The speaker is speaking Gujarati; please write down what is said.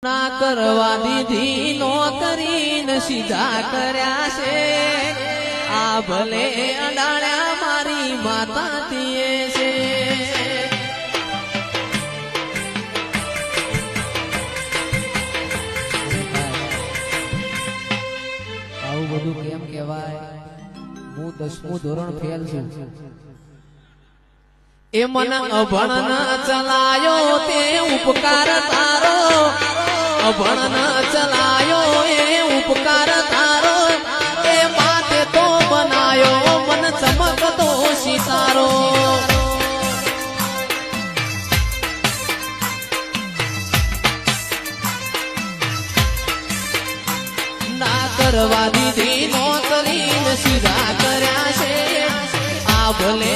ના કરવા દીધી નોકરીને સીધા કર્યા છે આ ભલે અડાળ્યા મારી માતા તીએ છે આવું બધું કેમ કહેવાય હું 10મું ધોરણ ફેલ છું એ મન અભણ ચલાયો તે ઉપકાર તારો અભણ ચલાયો એ ઉપકાર તારો એ માથે તો બનાયો મન ચમકતો સિતારો ના કરવા દીધી નોકરીને સીધા કર્યા છે આ ભલે